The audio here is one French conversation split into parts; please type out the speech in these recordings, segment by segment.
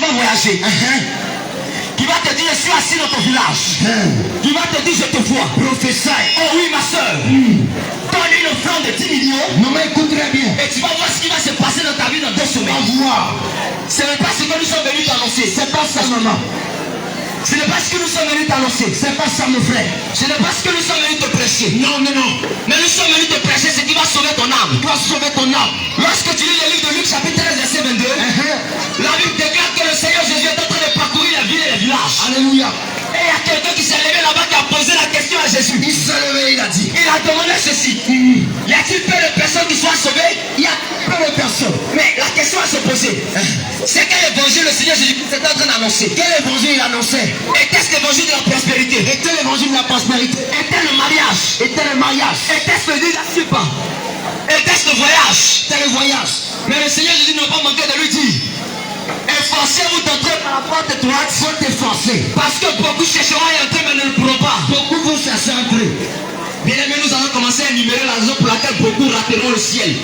va voyager. Qui va te dire je suis assis dans ton village. Qui va te dire je te vois. Prophétie. Oh oui ma soeur. Donne une offrande de 10 millions. Non mais écoute très bien. Et tu vas voir ce qui va se passer dans ta vie dans 2 semaines. On va voir. Ce n'est pas ce que nous sommes venus t'annoncer. C'est pas ça maman. Ce n'est pas ce que nous sommes venus t'annoncer. C'est pas ça mon frère. Ce n'est pas ce que nous sommes venus te prêcher. Non. Mais nous sommes venus te prêcher ce qui va sauver ton âme. Tu vas sauver ton âme. Lorsque tu lis le livre de Luc chapitre 13 verset 22, la Bible déclare que le Seigneur Jésus est en train de parcourir les villes et les villages. Alléluia. Et il y a quelqu'un qui s'est levé là-bas qui a posé la question à Jésus. Il s'est levé, il a dit. Il a demandé ceci. Y a-t-il peu de personnes qui soient sauvées? Il y a peu de personnes. Mais la question à se poser, c'est quel évangile le Seigneur Jésus est en train d'annoncer? Quel évangile il annonçait? Était-ce l'évangile de la prospérité? Était l'évangile de la prospérité? Était le mariage? Était le mariage? Était-ce le leadership? Était-ce le voyage? C'était le voyage. Mais le Seigneur Jésus n'a pas manqué de lui dire, efforcez-vous d'entrer par la porte étroite. Faut t'efforcer. Parce que beaucoup chercheront à y entrer mais ne le pourront pas. Beaucoup vont chercher à entrer. Bien aimé, nous allons commencer à énumérer la raison pour laquelle beaucoup rateront le ciel.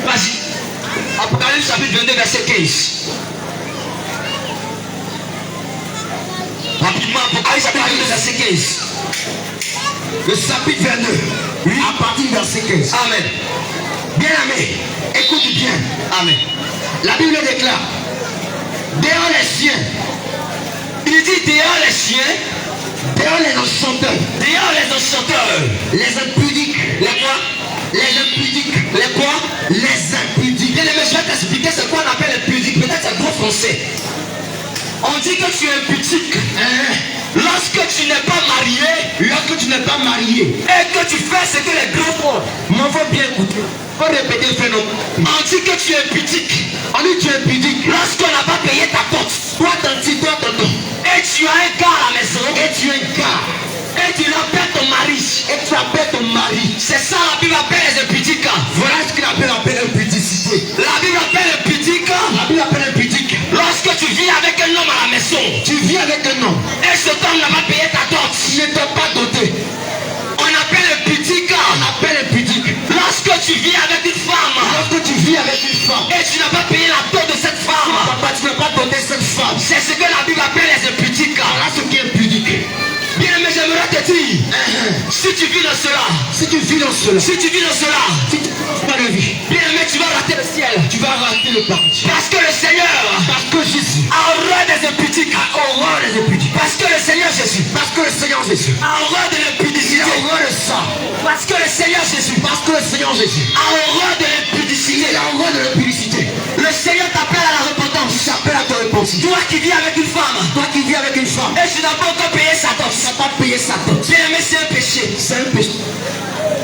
Vas-y. Apocalypse chapitre 22 verset 15. Rapidement, Apocalypse chapitre 22 verset 15. Le chapitre 22. Oui. À partir du verset 15. Amen. Bien aimé, écoute bien. Amen. La Bible déclare, dehors les chiens, Il dit dehors les chiens, dehors les enchanteurs, dehors les enchanteurs. les impudiques, Les quoi? les impudiques, Les quoi? les impudiques. Bien aimé, je vais t'expliquer ce qu'on appelle les pudiques. Peut-être c'est gros français. On dit que tu es pudique lorsque tu n'es pas marié, Lorsque tu n'es pas marié, et que tu fais ce que les grands font. m'en faut bien écouter. Faut répéter le phénomène. On dit que tu es pudique On dit tu es pudique. lorsqu'on n'a pas payé ta porte. Toi tonton. Et tu as un gars à la maison. Et tu es un gars. Et tu l'appelles ton mari. Et tu appelles ton mari. C'est ça la Bible appelle les impudiques. Voilà ce qu'il appelle impudicité. La Bible appelle impudique La Bible appelle impudique. lorsque tu vis avec un homme à la maison. Tu vis avec un homme. Et cet homme n'a pas payé ta dot. Il ne t'a pas doté. On appelle impudique On appelle impudique. lorsque tu vis avec une femme. Lorsque tu vis avec une femme. Et tu n'as pas payé la dot de cette femme. Papa, tu n'as pas doté cette femme. C'est ce que la Bible appelle les impudiques. Voilà ce qui est impudique. Bien aimé, j'aimerais te dire, si tu vis dans cela, Si tu vis dans cela, si tu vis dans cela, si tu n'as pas de vie, bien aimé, tu vas rater le ciel. tu vas rater le paradis. Parce que le Seigneur Parce que Jésus a horreur des impudiques. a horreur des impudiques. Parce que le Seigneur Jésus Parce que le Seigneur Jésus a horreur de il l'impudicité. a horreur de ça. Parce que le Seigneur Jésus Parce que le Seigneur Jésus a horreur de l'impudicité. il a horreur de l'impudicité. Le Seigneur t'appelle à la Il repentance. s'appelle à te repentir. Toi qui vis avec une femme Toi qui vis avec une femme, et tu n'as pas encore payé sa dot. tu n'as pas payé sa dot. Bien aimé, c'est un péché. C'est un péché.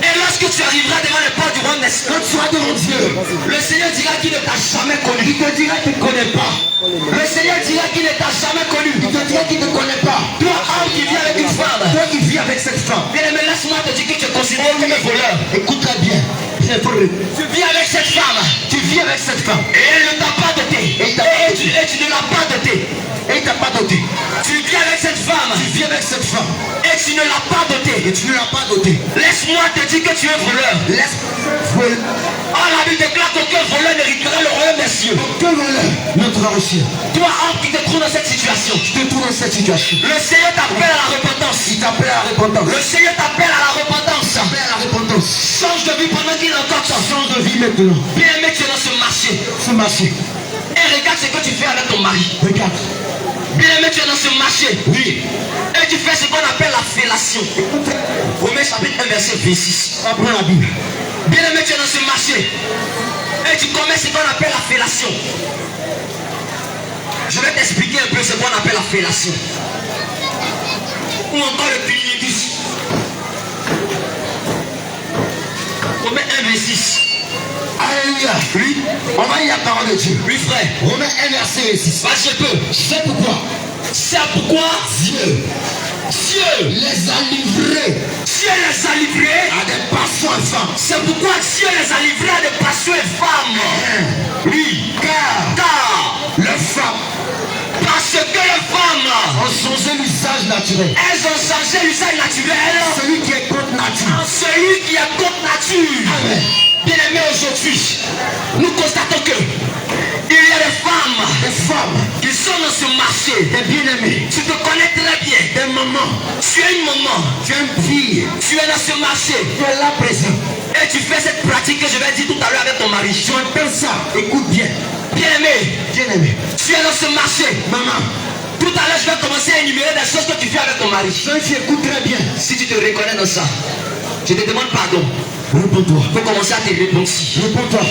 Et lorsque tu arriveras devant les portes du royaume des cieux, Quand tu seras devant Dieu, le Seigneur dira qu'il ne t'a jamais connu. il te dira qu'il ne connaît pas. Le Seigneur dira qu'il ne t'a jamais connu. Il te dira qu'il ne connaît pas. Toi, homme qui vis avec une femme, Toi qui vis avec cette femme, bien aimé, laisse-moi te dire que tu es considéré comme un voleur. écoute-la bien. Tu vis avec cette femme Tu vis avec cette femme et elle ne t'a pas doté. Et tu ne l'as pas doté. et il t'a pas doté. Tu vis avec cette femme Tu vis avec cette femme et tu ne l'as pas doté. et tu ne l'as pas doté. Laisse-moi te dire que tu es voleur. Laisse voler. Oh, la Bible déclare qu'aucun voleur n'héritera le royaume des cieux. Que voleur notre aussi. Toi, homme qui te trouve dans cette situation, Tu te trouves dans cette situation. le Seigneur t'appelle à la repentance. Il t'appelle à la repentance. Le Seigneur t'appelle à la repentance. Il t'appelle à la repentance. Change de vie pendant qu'il est encore temps. Change de vie maintenant. Bien aimé, tu es dans ce marché. Ce marché. Et regarde ce que tu fais avec ton mari. Regarde. Bien aimé, tu es dans ce marché. Oui. Et tu fais ce qu'on appelle la fellation. Romains chapitre 1 verset 26. Apprends la Bible. Bien aimé, tu es dans ce marché. Et tu commets ce qu'on appelle la fellation. Je vais t'expliquer un peu ce qu'on appelle la fellation. Ou encore le cunnilingus. Romains 1 26. Alléluia. Oui. On va lire la parole de Dieu. Oui frère. Romains 1 verset 6. Bah, je peux. C'est pourquoi C'est pourquoi Dieu Dieu les a livrés les a livrés. à des passions infâmes. C'est pourquoi Dieu les a livrés à des passions infâmes. Oui. Car les femmes Parce que les femmes ont changé l'usage naturel. elles ont changé l'usage naturel Celui qui est contre nature. en celui qui est contre nature. Amen. Bien aimé, aujourd'hui, nous constatons que Bien-aimé. Tu te connais très bien. Des mamans. Tu es une maman. Tu es une fille. Tu es dans ce marché. Tu es là présent. Et tu fais cette pratique que je vais dire tout à l'heure avec ton mari. Tu entends ça. Écoute bien. Bien-aimé. Bien-aimé. Tu es dans ce marché. Maman. Tout à l'heure, je vais commencer à énumérer des choses que tu fais avec ton mari. Tu écoutes très bien. Si tu te reconnais dans ça, je te demande pardon. Réponds-toi. Il faut commencer à te répondre. Réponds-toi.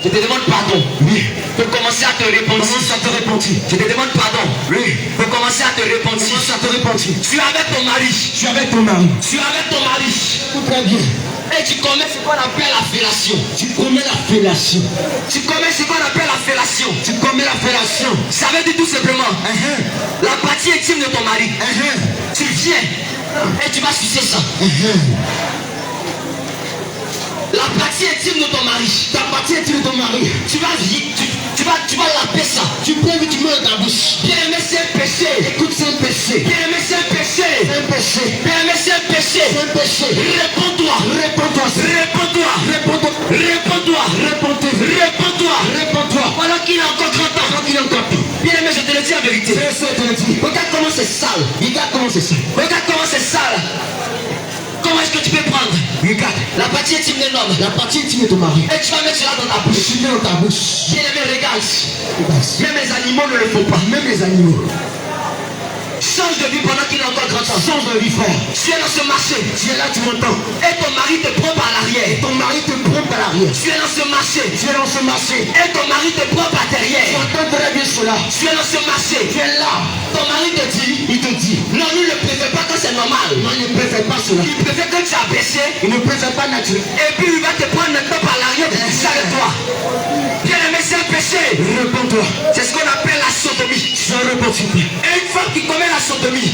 Je te demande pardon. Oui. Il faut commencer à te répondre. Commence à te répondre. Je te demande pardon. Oui. Il faut commencer à te répondre. Commence à te répondre. Tu es avec ton mari. Tu es avec ton mari. Tu es avec ton mari. Écoute très bien. Et tu commets ce qu'on appelle la fellation. Tu commets la fellation. Tu commets ce qu'on appelle la fellation. Tu commets la fellation. Ça veut dire tout simplement la partie intime de ton mari. Tu viens et tu vas sucer ça. La partie intime de ton mari. Ta partie intime de ton mari. Tu vas laver ça. Tu prends et tu mets dans ta bouche. Bien aimé, c'est un péché. Écoute, c'est un péché. Bien aimé, c'est un péché. C'est un péché. Bien aimé, c'est un péché. C'est un péché. Réponds-toi. Réponds-toi. Réponds-toi. Réponds-toi. Réponds-toi. Réponds-toi. Réponds-toi. Réponds-toi. Pendant qu'il a encore 30 ans. Quand il est encore temps. Bien aimé, je te le dis en vérité. C'est ça, je te le dis. Regarde comment c'est sale. Regarde comment c'est ça. Regarde comment c'est sale. Comment est-ce que tu peux prendre Regarde. la partie intime d'un homme La partie intime de ton mari. et tu vas mettre cela dans ta bouche? Tu mets dans ta bouche. Bien aimé, regarde. Regarde. Même les animaux ne le font pas. Même les animaux. Change de vie pendant qu'il a encore 30 ans. Change de vie, frère. Tu es dans ce marché. Tu es là, tu m'entends. Et ton mari te prend par l'arrière. Ton mari te prend par l'arrière. Tu es dans ce marché. Tu es dans ce marché. Et ton mari te prend par Tu derrière. entends très bien cela. Tu es dans ce marché. Tu es là. Ton mari te dit, Il te dit. non, nous ne préfère pas que c'est normal. Non, il ne préfère pas cela. Il préfère que tu as baissé. Il ne préfère pas naturel. Et puis il va te prendre maintenant par l'arrière pour toucher avec toi. Bien aimé, c'est un péché. Réponds-toi. C'est ce qu'on appelle la sodomie. Je réponds, s'il te plaît. Et une femme qui commet la sodomie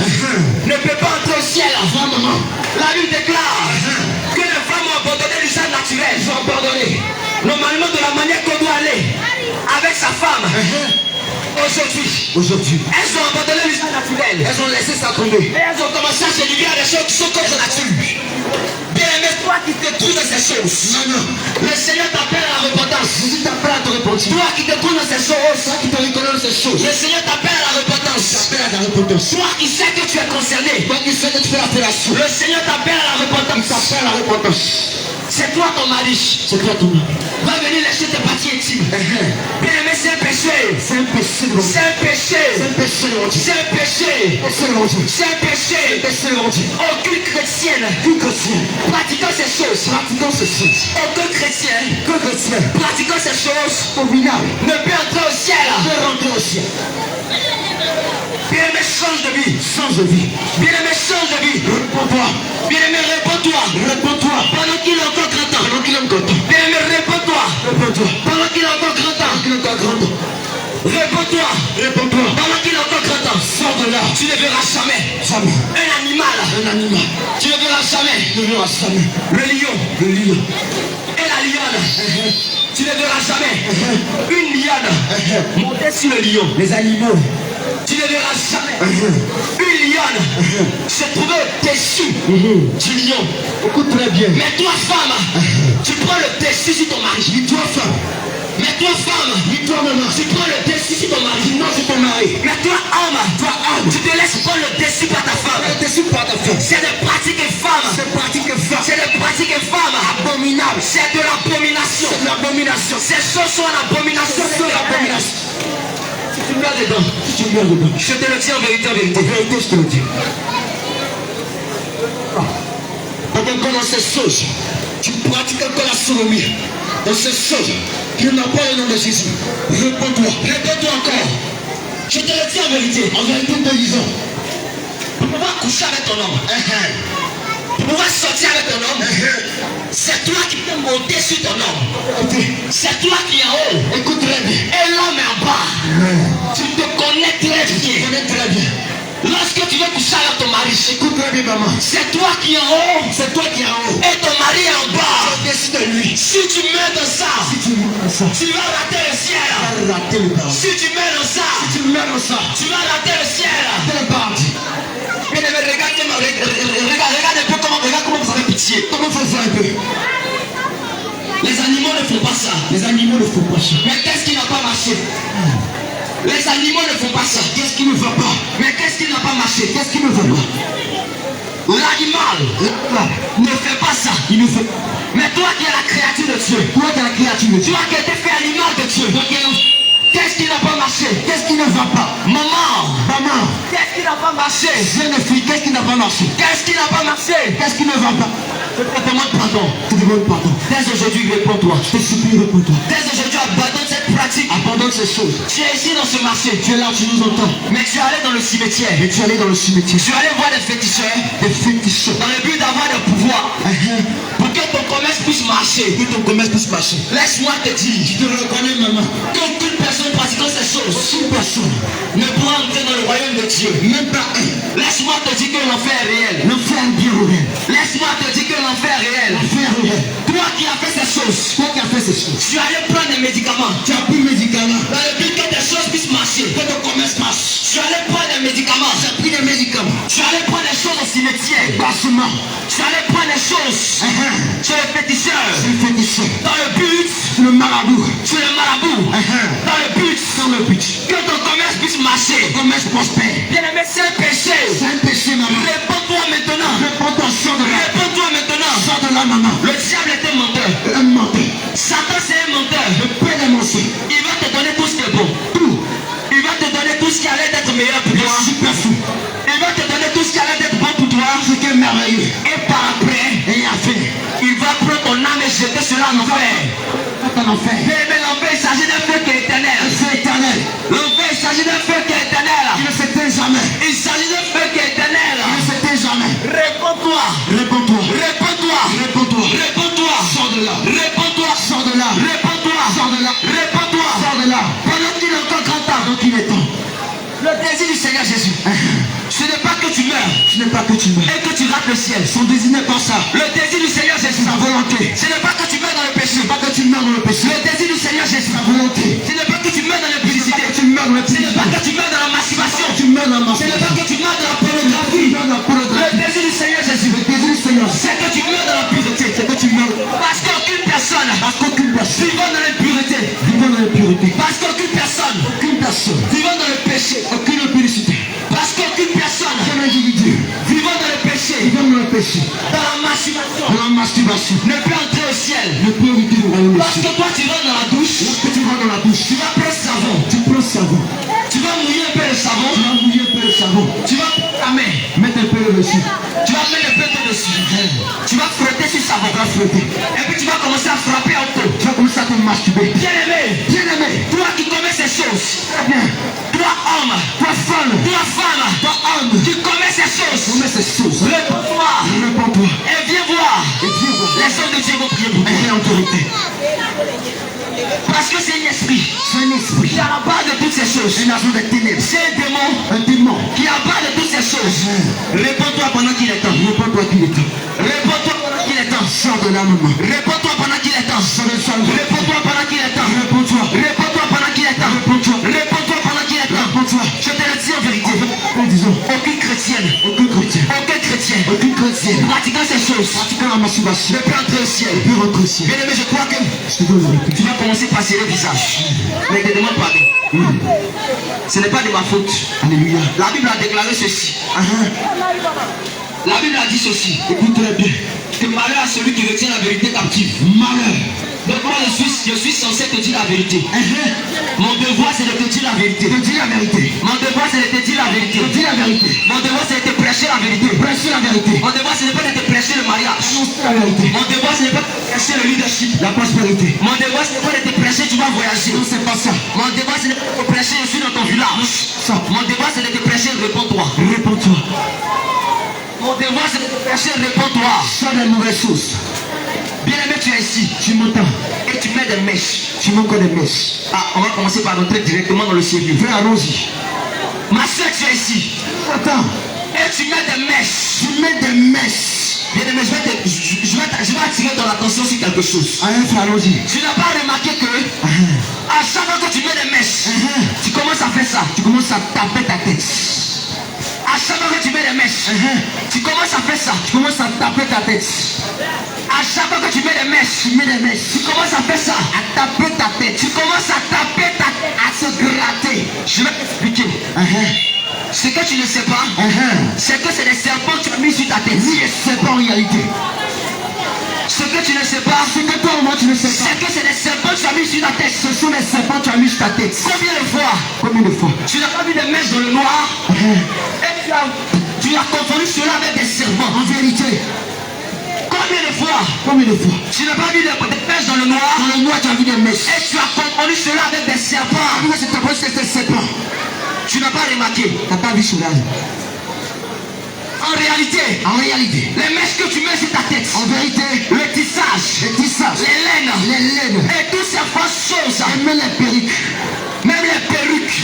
ne peut pas entrer au ciel. Va, maman. La Bible déclare que les femmes ont abandonné l'usage naturel. Ils ont abandonné. Normalement, de la manière qu'on doit aller avec sa femme. Aujourd'hui, Aujourd'hui, elles ont abandonné l'usage naturel. elles ont laissé ça tomber. Et elles ont commencé à se livrer à des choses qui sont contre nature. Bien aimé, toi qui te trouves dans ces choses, Maman, le Seigneur t'appelle à la repentance. Jésus t'appelle à te repentir. Toi qui te trouves dans ces choses, Toi qui te reconnais dans ces choses, le Seigneur t'appelle à la repentance. t'appelle à ta repentance. Toi qui sais que tu es concerné, Toi qui sais que tu fais la fellation, le Seigneur t'appelle à la repentance. t'appelle à la repentance. C'est toi ton mari. C'est toi ton mari. Va venir lécher tes parties intimes. Bien aimé, c'est un péché. C'est un péché de C'est un péché. C'est un péché de Dieu. C'est un péché. Péché de Dieu. C'est un péché. Péché de Dieu. Aucune chrétienne Tout chrétien, pratiquant ces choses. pratiquant ces choses. Aucun chrétien Que chrétien, pratiquant ces choses abominable, ne peut entrer au ciel. peut rentrer au ciel. Bien aimé, change de vie. Change de vie. Bien aimé, change de vie. Réponds-toi. Bien aimé, réponds-toi. Réponds-toi. Pendant qu'il a encore 30 ans. Pendant qu'il est encore temps. Bien aimé, réponds-toi. Réponds-toi. Pendant qu'il a encore 30 ans. Pendant qu'il est encore grand. Réponds-toi. Réponds-toi. Pendant qu'il a encore 30 ans. Sors de là. Tu ne verras jamais Jamais. un animal. Un animal. Tu ne verras jamais Ne verra jamais. le lion Le lion. et la lionne. Tu ne verras jamais une lionne monter sur le lion. Les animaux. Tu ne verras jamais une lionne se trouver au-dessus du lion. Écoute très bien. Mais toi, femme, tu prends le dessus sur ton mari. Dis-toi femme. Mais toi, femme, Dis-toi maman. tu prends le dessus sur ton mari. Non, c'est ton mari. Mais toi, homme, tu te laisses prendre le dessus par ta femme. Elle te suit par ta femme. C'est des pratiques femmes. C'est pratique femme. C'est des pratiques femmes. Abominable. C'est de l'abomination. C'est de l'abomination. Ces choses sont l'abomination. C'est de l'abomination. Tu meurs dedans. Tu meurs dedans. Je te le dis en vérité, en vérité. En vérité, je te le dis. Quand encore dans ces choses, tu pratiques encore la sodomie. Dans ces choses, qui n'a pas le nom de Jésus. Réponds-toi. Réponds-toi encore. Je te le dis en vérité. En vérité, te disons. Pour pouvoir coucher avec ton homme, pour pouvoir sortir avec ton homme, c'est toi qui peux monter sur ton homme. C'est toi qui es en haut. Écoute très bien. Et l'homme est en bas. Tu te connais très Tu bien. connais très bien. Lorsque tu veux coucher avec ton mari, Écoute très bien, maman. c'est toi qui es en haut. C'est toi qui es en haut. Et ton mari est en bas. Au-dessus de lui. Si tu mets dans ça, Si tu mets dans ça, tu vas rater le ciel. tu vas rater le paradis. Si tu mets dans ça, Si tu mets dans ça, tu vas rater le ciel. tu vas le paradis. Bien aimé, regarde un peu comment vous avez pitié. Comment faut faire un peu? Les animaux ne font pas ça. Les animaux ne font pas ça. Mais qu'est-ce qui n'a pas marché? Les animaux ne font pas ça. Qu'est-ce qui ne va pas? Mais qu'est-ce qui n'a pas marché? Qu'est-ce qui ne va pas? L'animal ne fait pas ça. Il ne fait. Mais toi qui es la créature de Dieu, Toi qui es la créature de Dieu. toi qui as été fait à l'image de Dieu, qu'est-ce qui n'a pas marché? Qu'est-ce qui ne va pas? Maman, Maman, qu'est-ce qui n'a pas marché? jeune fille, qu'est-ce qui n'a pas marché? Qu'est-ce qui n'a pas marché? Qu'est-ce qui ne va pas? Je te demande pardon. Je te demande pardon. Dès aujourd'hui, réponds-toi. Je te supplie, réponds-toi. Dès aujourd'hui, abandonne cette pratique. Abandonne ces choses. Tu es ici dans ce marché, Tu es là, tu nous entends. mais tu es allé dans le cimetière. Et tu es allé dans le cimetière. Tu es allé voir des féticheurs Des féticheurs. dans le but d'avoir le pouvoir pour que ton commerce puisse marcher. Que ton commerce puisse marcher. Laisse-moi te dire Je te reconnais, maman. qu'aucune personne pratiquant ces choses Aucune personne, ne pourra entrer dans le royaume de Dieu. même pas un, Laisse-moi te dire que l'enfer est réel. l'enfer est bien réel. Laisse-moi te dire que l'enfer est réel. L'enfer est réel. Toi qui as fait ces choses, Toi qui as fait ces choses, tu es allé prendre des médicaments tu as pris médicaments. dans le but que tes choses puissent marcher. Que ton commerce marche. Tu es allé prendre des médicaments. Tu as pris des médicaments. Tu es allé prendre des choses au cimetière. Bassement. Tu es allé prendre des choses chez les féticheurs C'est le féticheur. dans le but, C'est le marabout. chez les marabouts, dans le but Dans le but. que ton commerce puisse marcher. Ton commerce prospère. Bien aimé, c'est un péché. C'est un péché, maman. Réponds-toi maintenant. Réponds-toi, sors de là. Réponds-toi maintenant. Sors de là, maman. Le diable est un menteur. Un menteur. Satan, c'est un menteur. Le père des mensonges. Il va te donner tout ce qui est bon. Tout. Il va te donner tout ce qui allait être meilleur pour Le toi. superflu. Il va te donner tout ce qui allait être bon pour toi. Ce qui est merveilleux. Et par après, Et à faire. il va prendre ton âme et jeter cela en enfer. Tout en enfer. Mais l'enfer, il s'agit d'un feu qui est éternel. C'est éternel. L'enfer, il s'agit d'un feu qui est éternel. Il ne s'éteint jamais. Il s'agit d'un feu qui est éternel. Il ne s'éteint jamais. Réponds-toi. Réponds-toi. Réponds-toi. Réponds-toi. Réponds-toi. Sors de là. Réponds-toi. Sors de là. Réponds-toi. Sors de là. Réponds-toi. Sors de là. Pendant qu'il est encore grand temps. Donc il est temps. Le désir du Seigneur Jésus, ce n'est pas que tu meurs Ce n'est pas que tu meurs. et que tu rates le ciel. Son désir n'est pas ça. Le désir du Seigneur Jésus, Sa volonté. ce n'est pas que tu meurs dans le péché. Pas que tu meurs dans le péché. Le désir du Seigneur Jésus, Sa volonté. ce n'est pas que tu meurs dans l'impudicité. Que tu meurs dans le Ce n'est péché. pas que tu meurs dans la masturbation. Tu meurs dans la Ce n'est pas masturbation. que tu meurs dans la Tu pornographie. meurs dans la Le pornographie. désir du Seigneur Jésus, Le désir du Seigneur. c'est que tu meurs dans la pureté. C'est que tu meurs. Parce qu'aucune personne Parce qu'aucune personne vivant dans l'impureté, vivant dans l'impureté. parce qu'aucune personne Aucune personne. vivant dans le péché, Aucune impudicité. parce qu'aucune personne Aucun individu vivant dans le péché, vivant dans le péché. dans la masturbation, Dans la masturbation. ne peut entrer au ciel. Ne peut éviter le royaume de Parce Dieu. que toi tu vas dans la douche, Lorsque tu vas dans la douche, tu vas prendre savon, tu prends le savon. tu vas mouiller un peu le savon, Tu vas mouiller un peu le savon. tu vas prendre ta main, Mettre un peu le dessus. tu vas mettre un peu dessus, tu vas frotter sur le savon, Tu vas frotter. et puis tu vas commencer à frapper au dos. Tu vas commencer à te masturber. Bien aimé, Bien aimé. toi qui commets ces choses, Très bien. toi homme, Toi femme. toi femme, Toi homme. qui commets ces choses, Commets ces choses. réponds-toi Réponds-toi. et viens voir. Et viens voir. Les hommes de Dieu vont prier pour toi. Elle est autorité. Parce que c'est un esprit C'est un esprit. qui a la base de toutes ces choses. Un agent des ténèbres. C'est un démon Un démon. qui a la base de toutes ces choses. Réponds-toi pendant qu'il est temps. Réponds-toi qu'il est temps. Réponds-toi pendant qu'il est temps. Sors de là, maman. Réponds-toi pendant qu'il est temps. Sors de ça. Réponds-toi pendant qu'il est temps. Réponds-toi. Réponds-toi pendant qu'il est temps. Réponds-toi. Réponds-toi pendant qu'il est temps. Réponds-toi. Je te le dis en vérité. Disons. Aucune chrétienne, Aucun chrétien. aucun chrétien Aucune chrétienne. pratiquant ces choses Pratiquant la masturbation. ne peut entrer au ciel. Peut rentrer au ciel. Bien aimé, je crois que Je te donne la réponse. tu vas commencer par serrer le visage. Mais je te demande pardon. Ce n'est pas de ma faute. Alléluia. La Bible a déclaré ceci. La Bible a dit ceci. Écoute-le bien. Que malheur à celui qui retient la vérité captive. Malheur. Donc moi je suis censé te dire la vérité. Mon devoir c'est de te dire la vérité. Te dis la vérité. Mon devoir c'est de te dire la vérité. Te dis la vérité. Mon devoir c'est de te prêcher la vérité. Prêchez la vérité. Mon devoir ce n'est pas de te prêcher le mariage. Annonce la vérité. Mon devoir ce n'est pas de te prêcher le leadership. La prospérité. Mon devoir ce n'est pas de te prêcher tu vas voyager. Non, c'est pas ça. Mon devoir ce n'est pas de te prêcher je suis dans ton village. Ça. Mon devoir c'est de te prêcher réponds-toi. Réponds-toi. Mon devoir c'est de te prêcher réponds-toi. Sors des mauvaises choses. Bien aimé tu es ici Tu m'entends. et tu mets des mèches. Tu m'as encore des mèches. Ah on va commencer par rentrer directement dans le sérieux. Frère, allons-y. Ma soeur tu es ici Attends. et tu mets des mèches. Tu mets des mèches. Bien aimé je vais attirer ton attention sur quelque chose. Allez, frère, allons-y. Tu n'as pas remarqué que à chaque fois que tu mets des mèches, tu commences à faire ça. Tu commences à taper ta tête. À chaque fois que tu mets des mèches, tu commences à faire ça. Tu commences à taper ta tête. À chaque fois que tu mets des mèches, Tu mets des mèches. tu commences à faire ça. À taper ta tête. Tu commences à taper ta tête, À se gratter. Je de serpents tu as mis sur ta tête? Combien de fois tu n'as pas vu des mèches dans le noir et tu as confondu cela avec des serpents? En vérité, Combien de fois tu n'as pas vu des mèches dans le noir dans le noir tu as vu des mèches. et tu as confondu cela avec des serpents? C'est des serpents. Tu n'as pas remarqué. Tu n'as pas vu cela. En réalité, les mèches que tu mets sur ta tête, En vérité, le tissage, les tissages, les les laines, et toutes ces fausses choses, et même les perruques, même les perruques,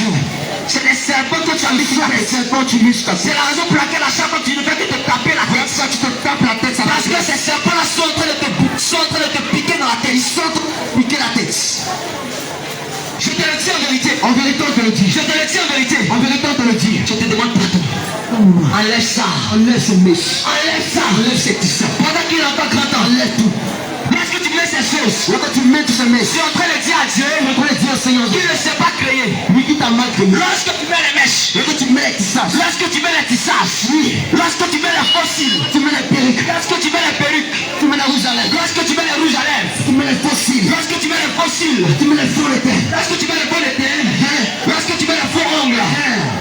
c'est des serpents que tu as mis sur ta les tête. serpents tu mets sur ta C'est tête. la raison pour laquelle à chaque fois tu ne fais que te taper la tête. Ça tu te tapes la tête, ça Parce que ces serpents-là sont en train de te piquer dans la tête. ils sont piquer la tête. Je te le dis en vérité. En vérité, on te le dit. Je te le dis en vérité. En vérité, on te le dit. Je te demande pardon. Enlève ça. Enlève ces mèches. Enlève ça. Enlève ces tissages. Pendant qu'il est encore grand temps. Enlève tout. Lorsque tu mets ces choses, Là, quand tu mets tous ces mèches, tu es en train de dire à Dieu on va dire au Seigneur, qu'il ne s'est pas créé. lui qui t'a mal créé. Lorsque tu mets les mèches, Là, quand tu mets les tissages, lorsque tu mets les tissages, oui, lorsque tu mets les fossiles, tu mets les perruques, lorsque tu mets les perruques, tu mets la rouge à lèvres, lorsque tu mets les rouges à lèvres, tu mets les fossiles, lorsque tu mets les fossiles, tu mets les faux de terre. lorsque tu mets les bonnes éteintes, lorsque tu mets les faux ongles,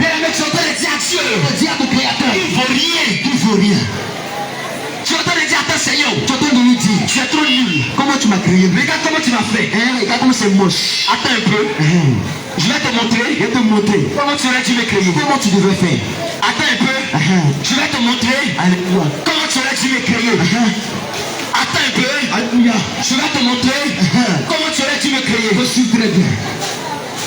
bien les mecs sont en train de dire à Dieu, Dis à ton créateur, il ne vaut rien. il faut rien. Tu es en train de dire à ton Seigneur, Tu es en train de lui dire, tu es trop nul. comment tu m'as créé? Regarde comment tu m'as fait. Regarde comment c'est moche. Attends un peu. Je vais te montrer Je vais te montrer comment tu aurais dû me créer. comment tu devrais faire. Attends un peu. Je vais te montrer Alléluia. comment tu aurais dû me créer. Attends un peu. Alléluia. Je vais te montrer comment tu aurais dû me créer. Je suis très bien.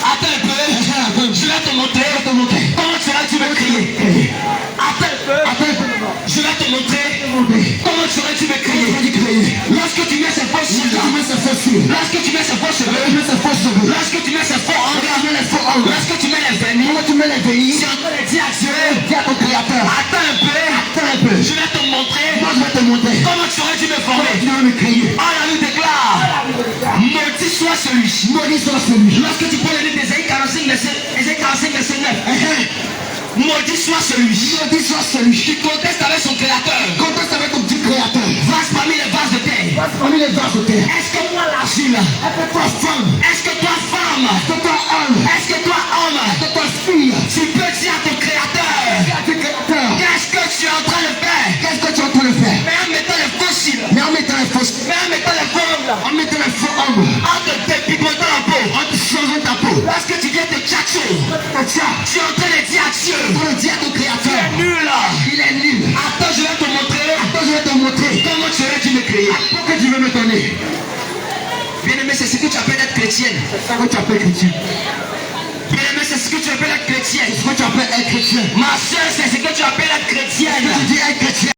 Attends un peu. Je vais te montrer comment tu aurais dû me créer. Attends un peu. Je vais te montrer comment tu aurais dû me créer. Lorsque tu mets ces fausses cheveux, lorsque tu mets ces faux cheveux, lorsque tu mets ces faux ongles, lorsque tu mets les vernis, tu es en train de dire à Dieu, Dis à ton créateur, attends un peu. Je vais te montrer comment tu aurais dû me former. tu devrais me créer. Oh, la Bible déclare, maudit soit celui. Maudit soit celui. Lorsque tu prends le livre d'Ésaïe 45, verset 9, maudit soit celui Maudit soit celui qui conteste avec son créateur, conteste avec ton petit créateur. vase parmi les vases de terre. Parmi les vases de terre. Est-ce que moi l'argile, Est-ce que toi femme, est-ce que toi femme, est-ce que toi homme, est-ce que toi homme, est-ce que toi fille, tu peux dire à ton créateur, à ton créateur, qu'est-ce que tu es en train de faire? qu'est-ce que tu es en train de faire? Mais en mettant les fossiles, Mais en mettant les fausses, mais en mettant les faux ongles, en mettant les faux hommes, en te dépigmentant la peau, en te changeant ta peau, lorsque tu viens te tchatcher, tiens, tu es en train de dire à Dieu, on le dit à ton tu créateur, es nul là. il est nul. Attends, je vais te montrer Attends, je vais te montrer comment tu aurais dû me créer. pourquoi tu veux me donner. Bien-aimé, c'est ce que tu appelles être chrétienne. C'est ça que tu appelles chrétien. Bien-aimé, c'est ce que tu appelles être chrétienne. C'est ce que tu appelles être chrétien. Ma soeur, c'est ce que tu appelles être chrétienne. Tu dis être chrétien.